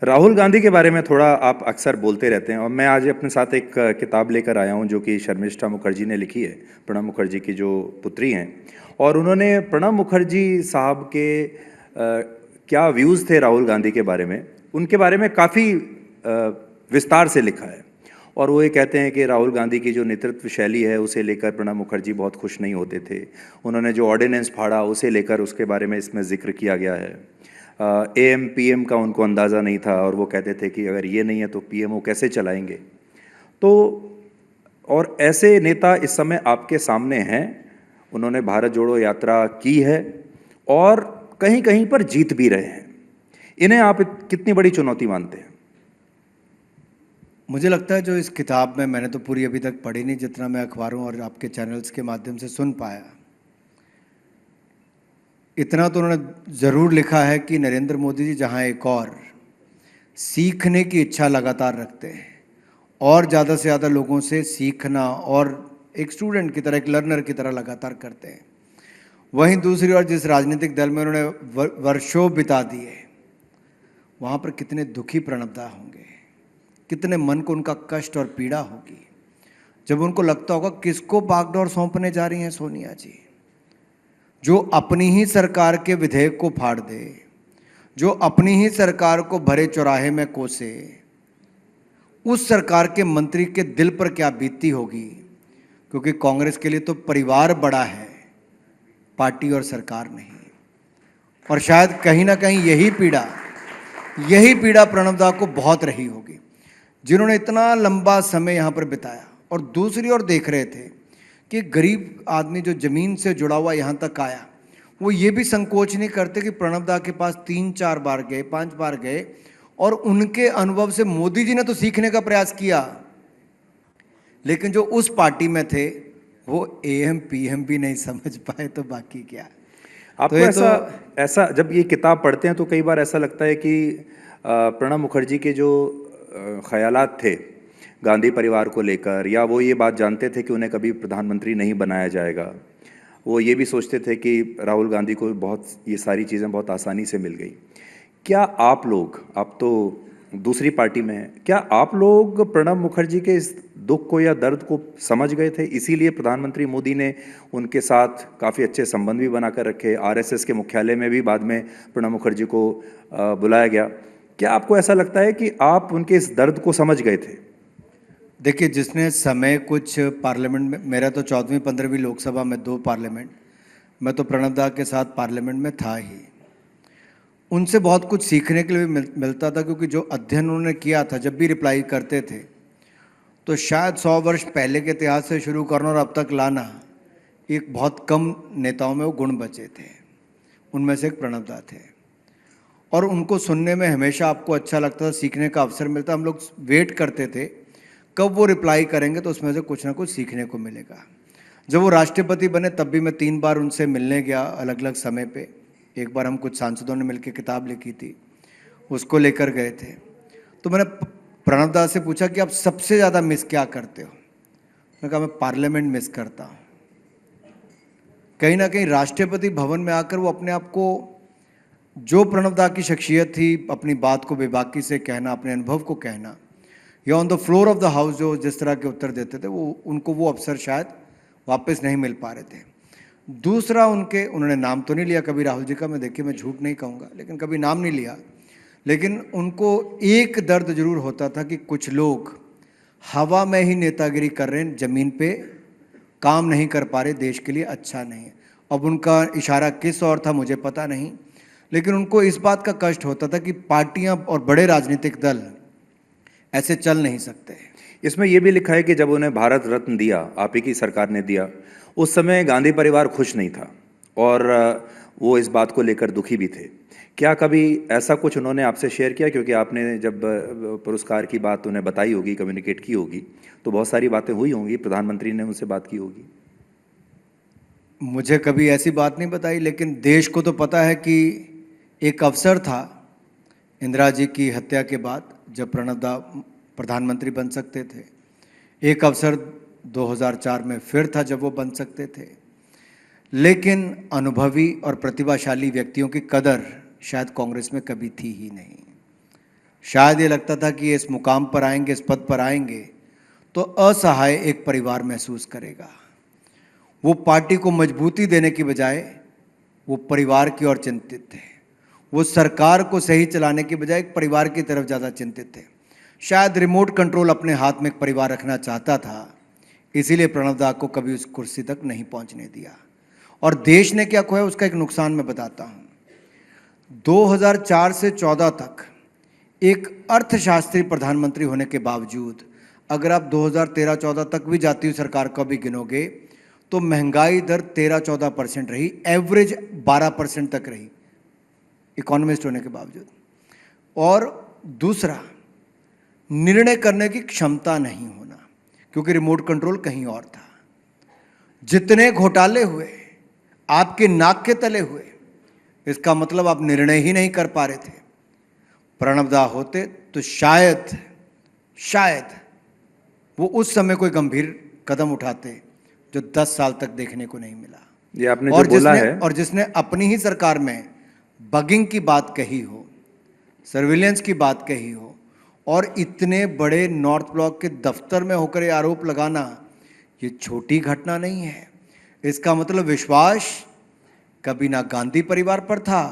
राहुल गांधी के बारे में थोड़ा आप अक्सर बोलते रहते हैं और मैं आज अपने साथ एक किताब लेकर आया हूं जो कि शर्मिष्ठा मुखर्जी ने लिखी है, प्रणब मुखर्जी की जो पुत्री हैं। और उन्होंने प्रणब मुखर्जी साहब के क्या व्यूज़ थे राहुल गांधी के बारे में, उनके बारे में काफ़ी विस्तार से लिखा है। और वो ये कहते हैं कि राहुल गांधी की जो नेतृत्व शैली है उसे लेकर प्रणब मुखर्जी बहुत खुश नहीं होते थे। उन्होंने जो ऑर्डिनेंस फाड़ा उसे लेकर उसके बारे में इसमें जिक्र किया गया है। एएम पीएम का उनको अंदाज़ा नहीं था और वो कहते थे कि अगर ये नहीं है तो पीएम वो कैसे चलाएंगे। तो और ऐसे नेता इस समय आपके सामने हैं। उन्होंने भारत जोड़ो यात्रा की है और कहीं कहीं पर जीत भी रहे हैं। इन्हें आप कितनी बड़ी चुनौती मानते हैं? मुझे लगता है जो इस किताब में, मैंने तो पूरी अभी तक पढ़ी नहीं, जितना मैं अखबारों और आपके चैनल्स के माध्यम से सुन पाया, इतना तो उन्होंने ज़रूर लिखा है कि नरेंद्र मोदी जी जहाँ एक और सीखने की इच्छा लगातार रखते हैं और ज़्यादा से ज़्यादा लोगों से सीखना और एक स्टूडेंट की तरह, एक लर्नर की तरह लगातार करते हैं, वहीं दूसरी ओर जिस राजनीतिक दल में उन्होंने वर्षों बिता दिए, वहाँ पर कितने दुखी प्रणबदा होंगे, कितने मन को उनका कष्ट और पीड़ा होगी जब उनको लगता होगा किसको बागडोर सौंपने जा रही हैं सोनिया जी, जो अपनी ही सरकार के विधेयक को फाड़ दे, जो अपनी ही सरकार को भरे चौराहे में कोसे। उस सरकार के मंत्री के दिल पर क्या बीतती होगी, क्योंकि कांग्रेस के लिए तो परिवार बड़ा है, पार्टी और सरकार नहीं। और शायद कहीं ना कहीं यही पीड़ा प्रणबदा को बहुत रही होगी, जिन्होंने इतना लंबा समय यहाँ पर बिताया और दूसरी ओर देख रहे थे कि गरीब आदमी जो ज़मीन से जुड़ा हुआ यहाँ तक आया, वो ये भी संकोच नहीं करते कि प्रणबदा के पास 3-4 बार गए, 5 बार गए और उनके अनुभव से मोदी जी ने तो सीखने का प्रयास किया, लेकिन जो उस पार्टी में थे वो एएम पीएम भी नहीं समझ पाए, तो बाकी क्या। आपको तो ये ऐसा जब ये किताब पढ़ते हैं तो कई बार ऐसा लगता है कि प्रणब मुखर्जी के जो ख्यालात थे गांधी परिवार को लेकर, या वो ये बात जानते थे कि उन्हें कभी प्रधानमंत्री नहीं बनाया जाएगा, वो ये भी सोचते थे कि राहुल गांधी को बहुत ये सारी चीज़ें बहुत आसानी से मिल गई। क्या आप लोग, आप तो दूसरी पार्टी में हैं, क्या आप लोग प्रणब मुखर्जी के इस दुख को या दर्द को समझ गए थे, इसीलिए प्रधानमंत्री मोदी ने उनके साथ काफ़ी अच्छे संबंध भी बनाकर रखे, आरएसएस के मुख्यालय में भी बाद में प्रणब मुखर्जी को बुलाया गया? क्या आपको ऐसा लगता है कि आप उनके इस दर्द को समझ गए थे? देखिए, जिसने समय कुछ पार्लियामेंट में, मेरा तो 14वीं 15वीं लोकसभा में 2 पार्लियामेंट, मैं तो प्रणबदा के साथ पार्लियामेंट में था ही। उनसे बहुत कुछ सीखने के लिए भी मिलता था, क्योंकि जो अध्ययन उन्होंने किया था, जब भी रिप्लाई करते थे तो शायद 100 वर्ष पहले के इतिहास से शुरू करना और अब तक लाना, एक बहुत कम नेताओं में वो गुण बचे थे। उनमें से एक प्रणबदा थे और उनको सुनने में हमेशा आपको अच्छा लगता था, सीखने का अवसर मिलता। हम लोग वेट करते थे कब वो रिप्लाई करेंगे तो उसमें से कुछ ना कुछ सीखने को मिलेगा। जब वो राष्ट्रपति बने तब भी मैं 3 बार उनसे मिलने गया, अलग अलग समय पे। एक बार हम कुछ सांसदों ने मिलकर किताब लिखी थी, उसको लेकर गए थे। तो मैंने प्रणबदा से पूछा कि आप सबसे ज़्यादा मिस क्या करते हो? मैंने कहा मैं पार्लियामेंट मिस करता हूँ। कहीं ना कहीं राष्ट्रपति भवन में आकर वो अपने आप को, जो प्रणबदा की शख्सियत थी, अपनी बात को बेबाकी से कहना, अपने अनुभव को कहना, या on the floor of the house जो जिस तरह के उत्तर देते थे, वो उनको वो अवसर शायद वापस नहीं मिल पा रहे थे। दूसरा, उन्होंने नाम तो नहीं लिया कभी राहुल जी का, मैं देखिए मैं झूठ नहीं कहूँगा, लेकिन कभी नाम नहीं लिया, लेकिन उनको एक दर्द जरूर होता था कि कुछ लोग हवा में ही नेतागिरी कर रहे हैं, ज़मीन पे काम नहीं कर पा रहे, देश के लिए अच्छा नहीं है। अब उनका इशारा किस और था मुझे पता नहीं, लेकिन उनको इस बात का कष्ट होता था कि पार्टियां और बड़े राजनीतिक दल ऐसे चल नहीं सकते। इसमें यह भी लिखा है कि जब उन्हें भारत रत्न दिया, आप ही की सरकार ने दिया, उस समय गांधी परिवार खुश नहीं था और वो इस बात को लेकर दुखी भी थे। क्या कभी ऐसा कुछ उन्होंने आपसे शेयर किया? क्योंकि आपने जब पुरस्कार की बात उन्हें बताई होगी, कम्युनिकेट की होगी, तो बहुत सारी बातें हुई होंगी, प्रधानमंत्री ने उनसे बात की होगी। मुझे कभी ऐसी बात नहीं बताई, लेकिन देश को तो पता है कि एक अवसर था इंदिरा जी की हत्या के बाद जब प्रणबदा प्रधानमंत्री बन सकते थे। एक अवसर 2004 में फिर था जब वो बन सकते थे, लेकिन अनुभवी और प्रतिभाशाली व्यक्तियों की कदर शायद कांग्रेस में कभी थी ही नहीं। शायद ये लगता था कि ये इस मुकाम पर आएंगे, इस पद पर आएंगे तो असहाय एक परिवार महसूस करेगा। वो पार्टी को मजबूती देने की बजाय वो परिवार की ओर चिंतित थे। वो सरकार को सही चलाने की बजाय एक परिवार की तरफ ज़्यादा चिंतित थे। शायद रिमोट कंट्रोल अपने हाथ में एक परिवार रखना चाहता था, इसीलिए प्रणब दा को कभी उस कुर्सी तक नहीं पहुंचने दिया। और देश ने क्या खोया उसका एक नुकसान मैं बताता हूं। 2004 से 14 तक एक अर्थशास्त्री प्रधानमंत्री होने के बावजूद अगर आप 2013-14 तक भी जाती सरकार को भी गिनोगे तो महंगाई दर 13-14% रही, एवरेज 12% तक रही इकोनॉमिस्ट होने के बावजूद। और दूसरा, निर्णय करने की क्षमता नहीं होना, क्योंकि रिमोट कंट्रोल कहीं और था। जितने घोटाले हुए आपके नाक के तले हुए, इसका मतलब आप निर्णय ही नहीं कर पा रहे थे। प्रणब दा होते तो शायद वो उस समय कोई गंभीर कदम उठाते जो 10 साल तक देखने को नहीं मिला। ये आपने जो बोला है, और जिसने अपनी ही सरकार में बगिंग की बात कही हो, सर्विलेंस की बात कही हो, और इतने बड़े नॉर्थ ब्लॉक के दफ्तर में होकर ये आरोप लगाना, ये छोटी घटना नहीं है। इसका मतलब विश्वास कभी ना गांधी परिवार पर था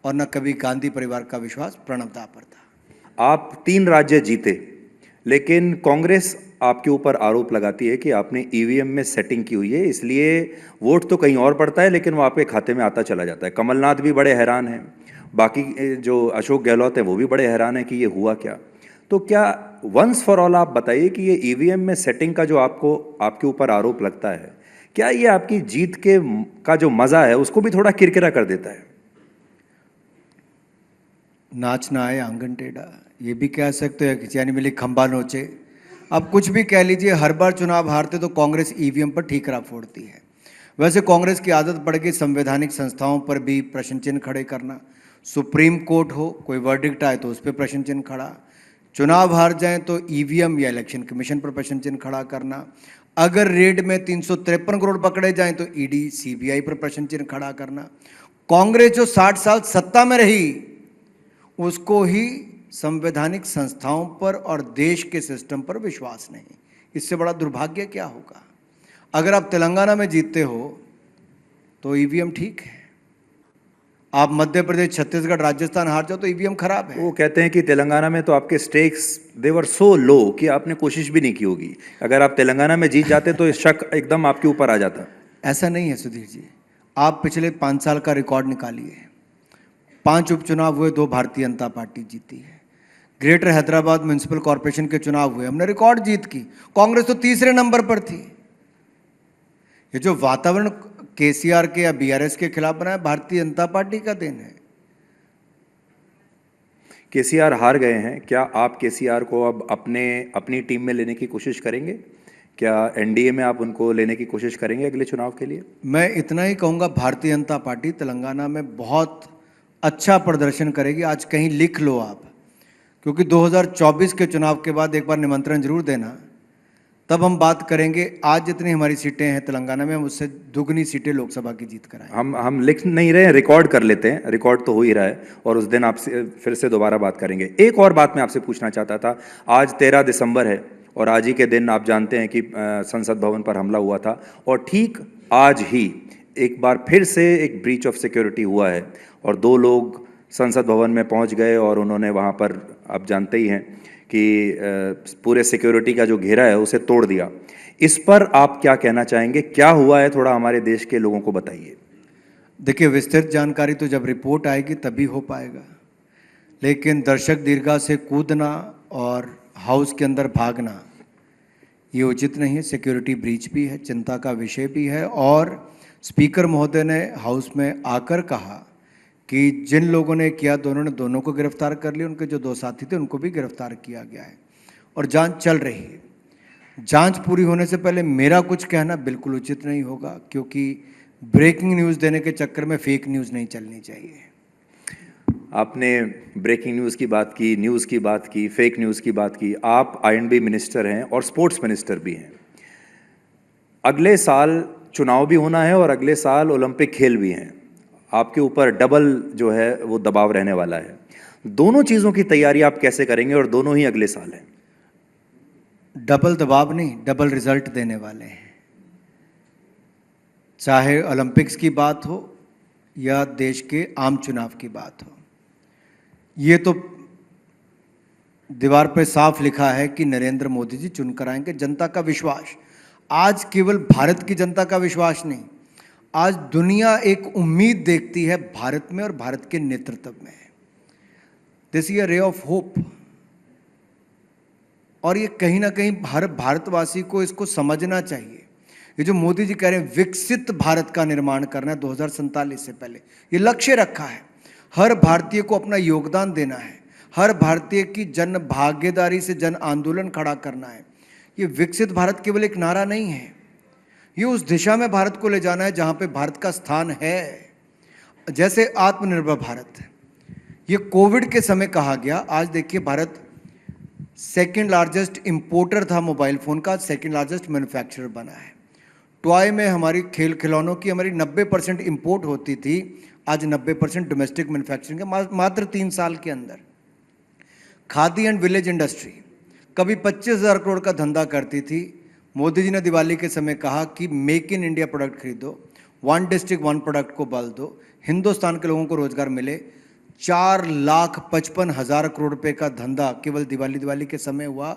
और न कभी गांधी परिवार का विश्वास प्रणब दा पर था। आप 3 राज्य जीते, लेकिन कांग्रेस आपके ऊपर आरोप लगाती है कि आपने ईवीएम में सेटिंग की हुई है, इसलिए वोट तो कहीं और पड़ता है लेकिन वो आपके खाते में आता चला जाता है। कमलनाथ भी बड़े हैरान हैं, बाकी जो अशोक गहलोत हैं वो भी बड़े हैरान हैं कि ये हुआ क्या। तो क्या वंस फॉर ऑल आप बताइए कि ये ईवीएम में सेटिंग का जो आपके ऊपर आरोप लगता है, क्या ये आपकी जीत का जो मजा है उसको भी थोड़ा किरकिरा कर देता है? नाच ना आए आंगन टेढ़ा, ये भी कह सकते हैं कि यानी मिली खंबा नोचे। अब कुछ भी कह लीजिए, हर बार चुनाव हारते तो कांग्रेस ईवीएम पर ठीकरा फोड़ती है। वैसे कांग्रेस की आदत पड़ गई संवैधानिक संस्थाओं पर भी प्रश्न चिन्ह खड़े करना। सुप्रीम कोर्ट हो, कोई वर्डिक्ट आए तो उस पर प्रश्न चिन्ह खड़ा, चुनाव हार जाएं तो ईवीएम या इलेक्शन कमीशन पर प्रश्न चिन्ह खड़ा करना, अगर रेड में 353 करोड़ पकड़े जाएं तो ईडी सीबीआई पर प्रश्न चिन्ह खड़ा करना। कांग्रेस जो 60 साल सत्ता में रही उसको ही संवैधानिक संस्थाओं पर और देश के सिस्टम पर विश्वास नहीं। इससे बड़ा दुर्भाग्य क्या होगा? अगर आप तेलंगाना में जीतते हो तो ईवीएम ठीक है, आप मध्य प्रदेश, छत्तीसगढ़, राजस्थान हार जाओ तो ईवीएम खराब है। वो कहते हैं कि तेलंगाना में तो आपके स्टेक्स देवर सो लो कि आपने कोशिश भी नहीं की होगी। अगर आप तेलंगाना में जीत जाते तो शक एकदम आपके ऊपर आ जाता। ऐसा नहीं है सुधीर जी, आप पिछले 5 साल का रिकॉर्ड निकालिए। 5 उपचुनाव हुए, 2 भारतीय जनता पार्टी जीती है। ग्रेटर हैदराबाद म्युनिसिपल कॉरपोरेशन के चुनाव हुए, हमने रिकॉर्ड जीत की। कांग्रेस तो तीसरे नंबर पर थी। ये जो वातावरण केसीआर के या बीआरएस के खिलाफ बना है, भारतीय जनता पार्टी का देन है। केसीआर हार गए हैं, क्या आप केसीआर को अब अपनी टीम में लेने की कोशिश करेंगे? क्या एनडीए में आप उनको लेने की कोशिश करेंगे अगले चुनाव के लिए? मैं इतना ही कहूँगा, भारतीय जनता पार्टी तेलंगाना में बहुत अच्छा प्रदर्शन करेगी। आज कहीं लिख लो आप, क्योंकि 2024 के चुनाव के बाद एक बार निमंत्रण जरूर देना, तब हम बात करेंगे। आज जितनी हमारी सीटें हैं तेलंगाना में, हम उससे दुगनी सीटें लोकसभा की जीत कराएं। हम लिख नहीं रहे हैं, रिकॉर्ड कर लेते हैं। रिकॉर्ड तो हो ही रहा है और उस दिन आपसे फिर से दोबारा बात करेंगे। एक और बात मैं आपसे पूछना चाहता था, आज 13 दिसंबर है और आज ही के दिन आप जानते हैं कि संसद भवन पर हमला हुआ था, और ठीक आज ही एक बार फिर से एक ब्रीच ऑफ सिक्योरिटी हुआ है और 2 लोग संसद भवन में पहुंच गए और उन्होंने वहां पर, आप जानते ही हैं कि पूरे सिक्योरिटी का जो घेरा है उसे तोड़ दिया। इस पर आप क्या कहना चाहेंगे? क्या हुआ है, थोड़ा हमारे देश के लोगों को बताइए। देखिए, विस्तृत जानकारी तो जब रिपोर्ट आएगी तभी हो पाएगा, लेकिन दर्शक दीर्घा से कूदना और हाउस के अंदर भागना ये उचित नहीं है। सिक्योरिटी ब्रीच भी है, चिंता का विषय भी है। और स्पीकर महोदय ने हाउस में आकर कहा कि जिन लोगों ने किया, दोनों को गिरफ्तार कर लिया, उनके जो 2 साथी थे उनको भी गिरफ्तार किया गया है और जांच चल रही है। जांच पूरी होने से पहले मेरा कुछ कहना बिल्कुल उचित नहीं होगा, क्योंकि ब्रेकिंग न्यूज़ देने के चक्कर में फेक न्यूज़ नहीं चलनी चाहिए। आपने ब्रेकिंग न्यूज़ की बात की, न्यूज़ की बात की, फेक न्यूज़ की बात की। आप आईएनबी मिनिस्टर हैं और स्पोर्ट्स मिनिस्टर भी हैं। अगले साल चुनाव भी होना है और अगले साल ओलंपिक खेल भी हैं। आपके ऊपर डबल जो है वो दबाव रहने वाला है। दोनों चीज़ों की तैयारी आप कैसे करेंगे और दोनों ही अगले साल हैं? डबल दबाव नहीं, डबल रिजल्ट देने वाले हैं। चाहे ओलंपिक्स की बात हो या देश के आम चुनाव की बात हो, ये तो दीवार पे साफ लिखा है कि नरेंद्र मोदी जी चुनकर आएंगे। जनता का विश्वास आज केवल भारत की जनता का विश्वास नहीं, आज दुनिया एक उम्मीद देखती है भारत में और भारत के नेतृत्व में। This is a ray of hope. और ये कहीं ना कहीं भारतवासी को इसको समझना चाहिए। ये जो मोदी जी कह रहे हैं विकसित भारत का निर्माण करना है 2047 से पहले, ये लक्ष्य रखा है। हर भारतीय को अपना योगदान देना है, हर भारतीय की जन भागीदारी से जन आंदोलन खड़ा करना है। ये विकसित भारत केवल एक नारा नहीं है, ये उस दिशा में भारत को ले जाना है जहां पे भारत का स्थान है। जैसे आत्मनिर्भर भारत, ये कोविड के समय कहा गया, आज देखिए भारत सेकेंड लार्जेस्ट इंपोर्टर था मोबाइल फ़ोन का, सेकेंड लार्जेस्ट मैन्युफैक्चरर बना है। टॉय में हमारी खिलौनों की हमारी 90% इंपोर्ट होती थी, आज 90% डोमेस्टिक मैन्युफैक्चरिंग है, मात्र 3 साल के अंदर। खादी एंड विलेज इंडस्ट्री कभी 25,000 करोड़ का धंधा करती थी, मोदी जी ने दिवाली के समय कहा कि मेक इन इंडिया प्रोडक्ट खरीदो, 1 डिस्ट्रिक्ट 1 प्रोडक्ट को बल दो, हिंदुस्तान के लोगों को रोजगार मिले। 4,55,000 करोड़ रुपए का धंधा केवल दिवाली के समय हुआ,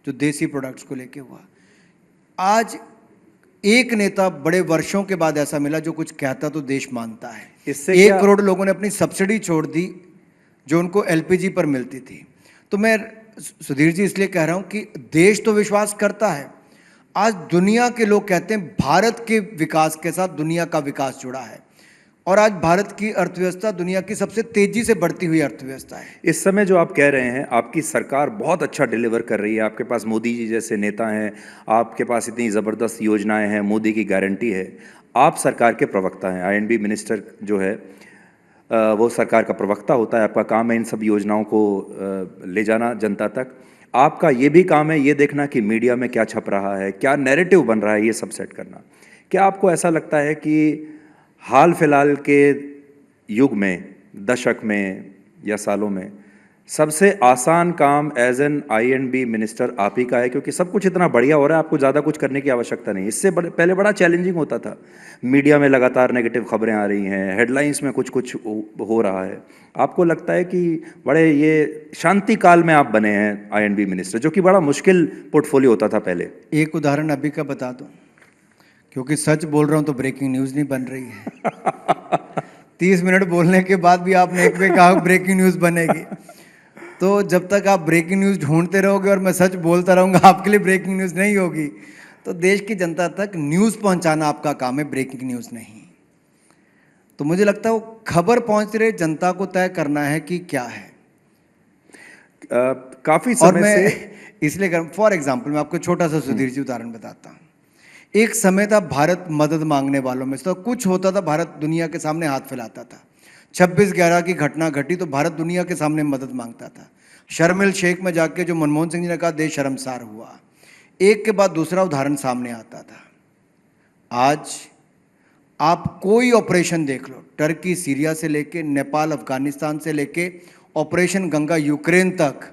जो देसी प्रोडक्ट्स को लेके हुआ। आज एक नेता बड़े वर्षों के बाद ऐसा मिला जो कुछ कहता तो देश मानता है। इससे 1 करोड़ लोगों ने अपनी सब्सिडी छोड़ दी जो उनको एलपीजी पर मिलती थी। तो मैं सुधीर जी इसलिए कह रहा हूं कि देश तो विश्वास करता है, आज दुनिया के लोग कहते हैं भारत के विकास के साथ दुनिया का विकास जुड़ा है, और आज भारत की अर्थव्यवस्था दुनिया की सबसे तेजी से बढ़ती हुई अर्थव्यवस्था है। इस समय जो आप कह रहे हैं, आपकी सरकार बहुत अच्छा डिलीवर कर रही है, आपके पास मोदी जी जैसे नेता हैं, आपके पास इतनी ज़बरदस्त योजनाएं हैं, मोदी की गारंटी है। आप सरकार के प्रवक्ता हैं, आईएनबी मिनिस्टर जो है वो सरकार का प्रवक्ता होता है। आपका काम है इन सब योजनाओं को ले जाना जनता तक। आपका ये भी काम है ये देखना कि मीडिया में क्या छप रहा है, क्या नैरेटिव बन रहा है, ये सब सेट करना। क्या आपको ऐसा लगता है कि हाल फिलहाल के युग में, दशक में या सालों में सबसे आसान काम एज एन आईएनबी मिनिस्टर आप ही का है? क्योंकि सब कुछ इतना बढ़िया हो रहा है, आपको ज़्यादा कुछ करने की आवश्यकता नहीं। इससे पहले बड़ा चैलेंजिंग होता था, मीडिया में लगातार नेगेटिव खबरें आ रही हैं, हेडलाइंस में कुछ कुछ हो रहा है। आपको लगता है कि बड़े ये शांति काल में आप बने हैं आईएनबी मिनिस्टर, जो कि बड़ा मुश्किल पोर्टफोलियो होता था पहले। एक उदाहरण अभी का बता दूं, क्योंकि सच बोल रहा हूं तो ब्रेकिंग न्यूज़ नहीं बन रही है। 30 मिनट बोलने के बाद भी आपने एक पे कहा ब्रेकिंग न्यूज़ बनेगी, तो जब तक आप ब्रेकिंग न्यूज़ ढूंढते रहोगे और मैं सच बोलता रहूँगा, आपके लिए ब्रेकिंग न्यूज़ नहीं होगी। तो देश की जनता तक न्यूज़ पहुंचाना आपका काम है, ब्रेकिंग न्यूज़ नहीं। तो मुझे लगता है वो खबर पहुंच रही, जनता को तय करना है कि क्या है। काफ़ी और समय मैं से इसलिए कर, फॉर एग्जाम्पल मैं आपको छोटा सा सुधीर जी उदाहरण बताता हूँ। एक समय था भारत मदद मांगने वालों में से, तो कुछ होता था भारत दुनिया के सामने हाथ फैलाता था। 26/11 की घटना घटी तो भारत दुनिया के सामने मदद मांगता था। शर्म शेख में जाके जो मनमोहन सिंह जी ने कहा देश शर्मसार हुआ, एक के बाद दूसरा उदाहरण सामने आता था। आज आप कोई ऑपरेशन देख लो, टर्की सीरिया से लेके नेपाल अफगानिस्तान से लेके ऑपरेशन गंगा यूक्रेन तक,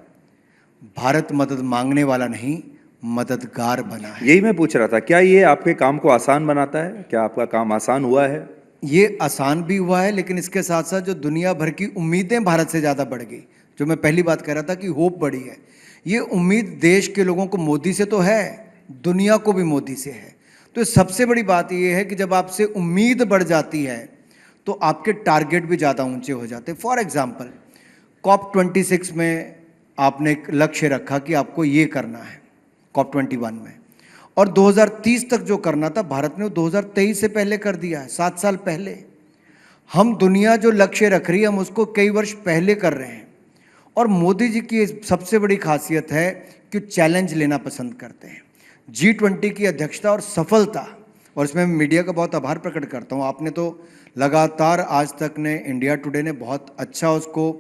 भारत मदद मांगने वाला नहीं मददगार बना है। यही मैं पूछ रहा था, क्या ये आपके काम को आसान बनाता है? क्या आपका काम आसान हुआ है? ये आसान भी हुआ है, लेकिन इसके साथ साथ जो दुनिया भर की उम्मीदें भारत से ज़्यादा बढ़ गई, जो मैं पहली बात कह रहा था कि होप बढ़ी है। ये उम्मीद देश के लोगों को मोदी से तो है, दुनिया को भी मोदी से है। तो सबसे बड़ी बात ये है कि जब आपसे उम्मीद बढ़ जाती है तो आपके टारगेट भी ज़्यादा ऊंचे हो जाते हैं। फॉर एग्जाम्पल COP26 में आपने एक लक्ष्य रखा कि आपको ये करना है, COP21 में, और 2030 तक जो करना था भारत ने 2023 से पहले कर दिया है, 7 साल पहले। हम दुनिया जो लक्ष्य रख रही है हम उसको कई वर्ष पहले कर रहे हैं। और मोदी जी की सबसे बड़ी खासियत है कि चैलेंज लेना पसंद करते हैं। G20 की अध्यक्षता और सफलता, और इसमें मीडिया का बहुत आभार प्रकट करता हूँ। आपने तो लगातार आज तक ने, इंडिया टुडे ने बहुत अच्छा उसको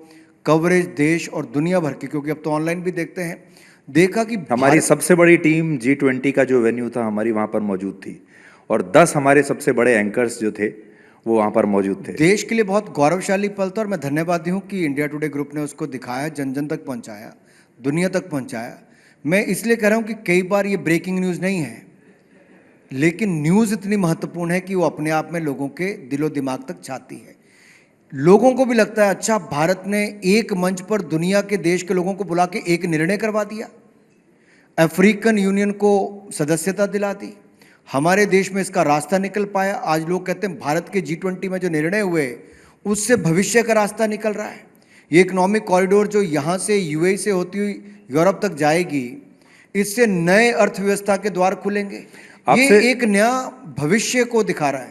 कवरेज देश और दुनिया भर की, क्योंकि अब तो ऑनलाइन भी देखते हैं, देखा कि हमारी सबसे बड़ी टीम G20 का जो वेन्यू था हमारी वहाँ पर मौजूद थी, और 10 हमारे सबसे बड़े एंकर्स जो थे वो वहाँ पर मौजूद थे। देश के लिए बहुत गौरवशाली पल था और मैं धन्यवादी हूँ कि इंडिया टुडे ग्रुप ने उसको दिखाया, जन जन तक पहुँचाया, दुनिया तक पहुँचाया। मैं इसलिए कह रहा हूँ कि कई बार ये ब्रेकिंग न्यूज़ नहीं है, लेकिन न्यूज़ इतनी महत्वपूर्ण है कि वो अपने आप में लोगों के दिलो दिमाग तक छाती है। लोगों को भी लगता है अच्छा, भारत ने एक मंच पर दुनिया के देश के लोगों को बुला के एक निर्णय करवा दिया, अफ्रीकन यूनियन को सदस्यता दिला दी, हमारे देश में इसका रास्ता निकल पाया। आज लोग कहते हैं भारत के G20 में जो निर्णय हुए उससे भविष्य का रास्ता निकल रहा है। ये इकोनॉमिक कॉरिडोर जो यहाँ से UAE से होती हुई यूरोप तक जाएगी, इससे नए अर्थव्यवस्था के द्वार खुलेंगे। ये आपसे एक नया भविष्य को दिखा रहा है।